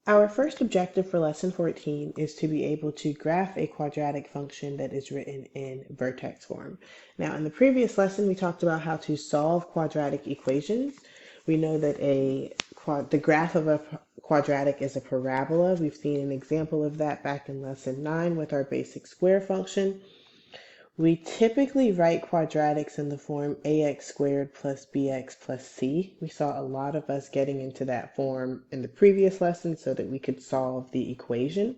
Our first objective for lesson 14 is to be able to graph a quadratic function that is written in vertex form. Now, in the previous lesson, we talked about how to solve quadratic equations. We know that the graph of a quadratic is a parabola. We've seen an example of that back in lesson 9 with our basic square function. We typically write quadratics in the form ax squared plus bx plus c. We saw a lot of us getting into that form in the previous lesson so that we could solve the equation.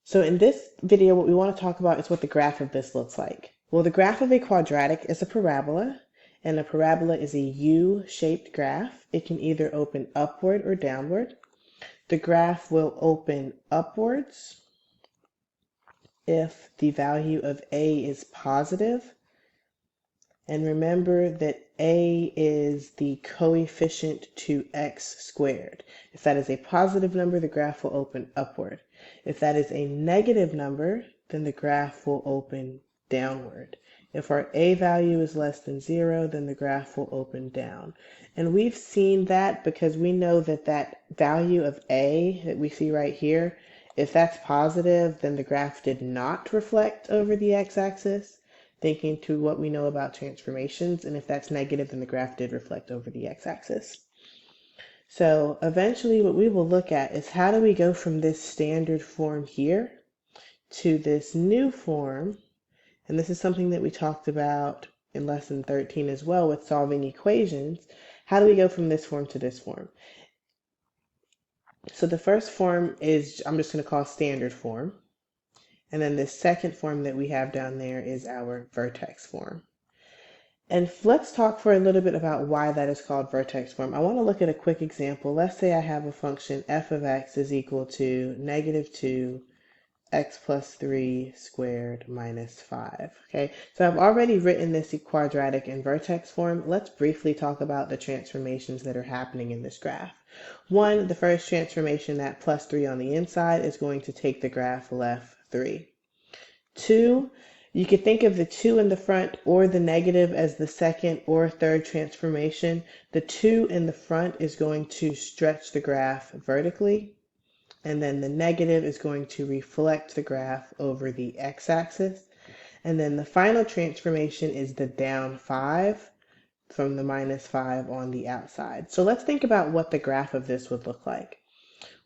So in this video, what we want to talk about is what the graph of this looks like. Well, the graph of a quadratic is a parabola, and a parabola is a U-shaped graph. It can either open upward or downward. The graph will open upwards if the value of a is positive. And remember that a is the coefficient to x squared. If that is a positive number, the graph will open upward. If that is a negative number, then the graph will open downward. If our a value is less than 0, then the graph will open down. And we've seen that because we know that that value of a that we see right here, if that's positive, then the graph did not reflect over the x-axis, thinking to what we know about transformations, and if that's negative, then the graph did reflect over the x-axis. So eventually what we will look at is how do we go from this standard form here to this new form, and this is something that we talked about in lesson 13 as well with solving equations. How do we go from this form to this form? So the first form is, I'm just going to call standard form. And then the second form that we have down there is our vertex form. And let's talk for a little bit about why that is called vertex form. I want to look at a quick example. Let's say I have a function f of x is equal to negative 2 x plus 3 squared minus 5. Okay, so I've already written this quadratic in vertex form. Let's briefly talk about the transformations that are happening in this graph. One, the first transformation, that plus 3 on the inside, is going to take the graph left 3. 2, you could think of the 2 in the front or the negative as the second or third transformation. The 2 in the front is going to stretch the graph vertically, and then the negative is going to reflect the graph over the x-axis. And then the final transformation is the down 5 from the minus 5 on the outside. So let's think about what the graph of this would look like.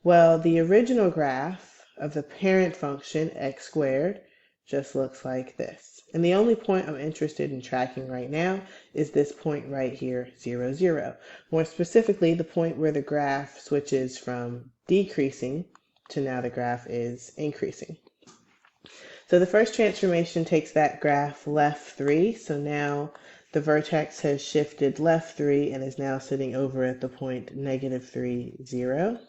Well, the original graph of the parent function, x squared, just looks like this. And the only point I'm interested in tracking right now is this point right here, 0, 0. More specifically, the point where the graph switches from decreasing to now the graph is increasing. So the first transformation takes that graph left 3. So now the vertex has shifted left 3 and is now sitting over at the point negative 3, 0.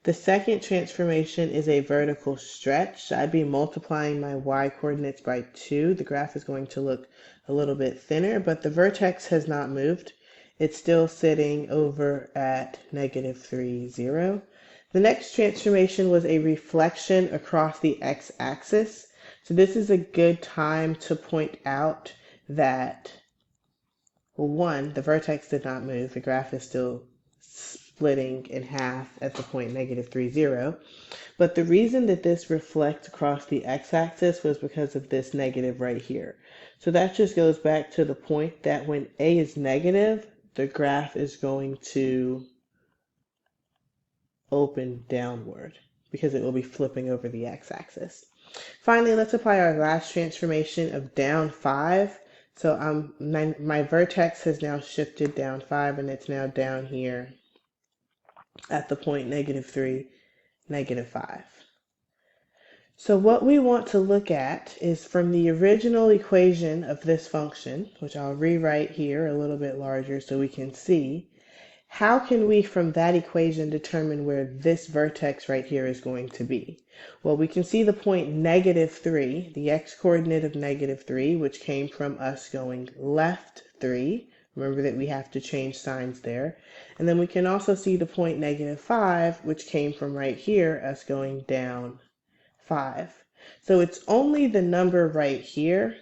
The second transformation is a vertical stretch. I'd be multiplying my y coordinates by 2. The graph is going to look a little bit thinner, but the vertex has not moved. It's still sitting over at negative 3, 0. The next transformation was a reflection across the x-axis. So this is a good time to point out that, well, 1, the vertex did not move. The graph is still splitting in half at the point negative 3, 0. But the reason that this reflects across the x-axis was because of this negative right here. So that just goes back to the point that when a is negative, the graph is going to open downward because it will be flipping over the x-axis. Finally, let's apply our last transformation of down 5. So my vertex has now shifted down 5 and it's now down here at the point negative 3, negative 5. So what we want to look at is from the original equation of this function, which I'll rewrite here a little bit larger so we can see, how can we from that equation determine where this vertex right here is going to be? Well, we can see the point negative 3, the x-coordinate of negative 3, which came from us going left 3. Remember that we have to change signs there. And then we can also see the point negative 5, which came from right here, us going down 5. So it's only the number right here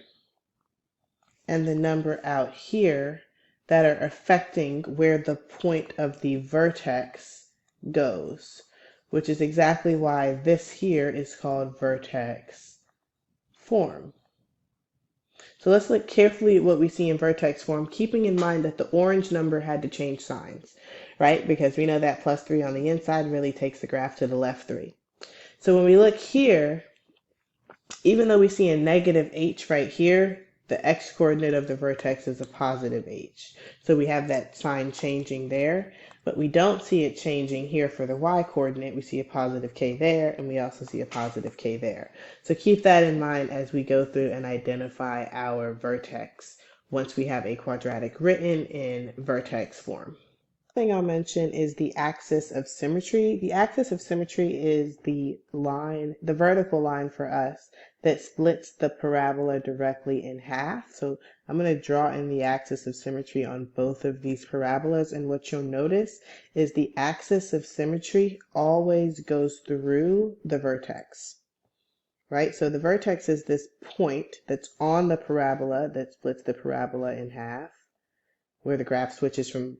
and the number out here that are affecting where the point of the vertex goes, which is exactly why this here is called vertex form. So let's look carefully at what we see in vertex form, keeping in mind that the orange number had to change signs, right? Because we know that +3 on the inside really takes the graph to the left 3. So when we look here, even though we see a negative h right here, the x-coordinate of the vertex is a positive h. So we have that sign changing there, but we don't see it changing here for the y-coordinate. We see a positive k there, and we also see a positive k there. So keep that in mind as we go through and identify our vertex once we have a quadratic written in vertex form. Thing I'll mention is the axis of symmetry. The axis of symmetry is the line, the vertical line for us that splits the parabola directly in half. So I'm going to draw in the axis of symmetry on both of these parabolas, and what you'll notice is the axis of symmetry always goes through the vertex, right? So the vertex is this point that's on the parabola that splits the parabola in half, where the graph switches from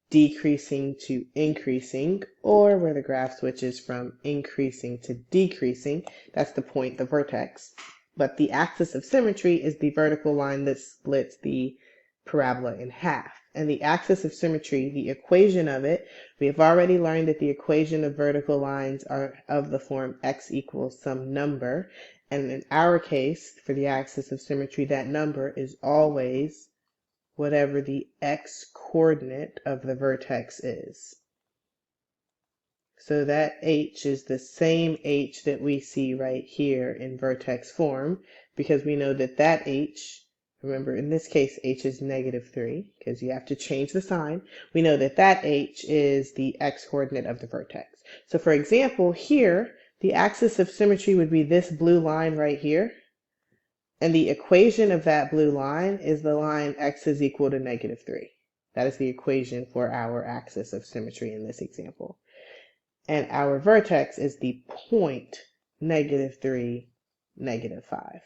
decreasing to increasing, or where the graph switches from increasing to decreasing. That's the point, the vertex. But the axis of symmetry is the vertical line that splits the parabola in half. And the axis of symmetry, the equation of it, we have already learned that the equation of vertical lines are of the form x equals some number. And in our case, for the axis of symmetry, that number is always whatever the x-coordinate of the vertex is. So that h is the same h that we see right here in vertex form, because we know that that h, remember in this case h is -3, because you have to change the sign. We know that that h is the x-coordinate of the vertex. So for example, here, the axis of symmetry would be this blue line right here. And the equation of that blue line is the line x is equal to -3. That is the equation for our axis of symmetry in this example. And our vertex is the point -3, -5.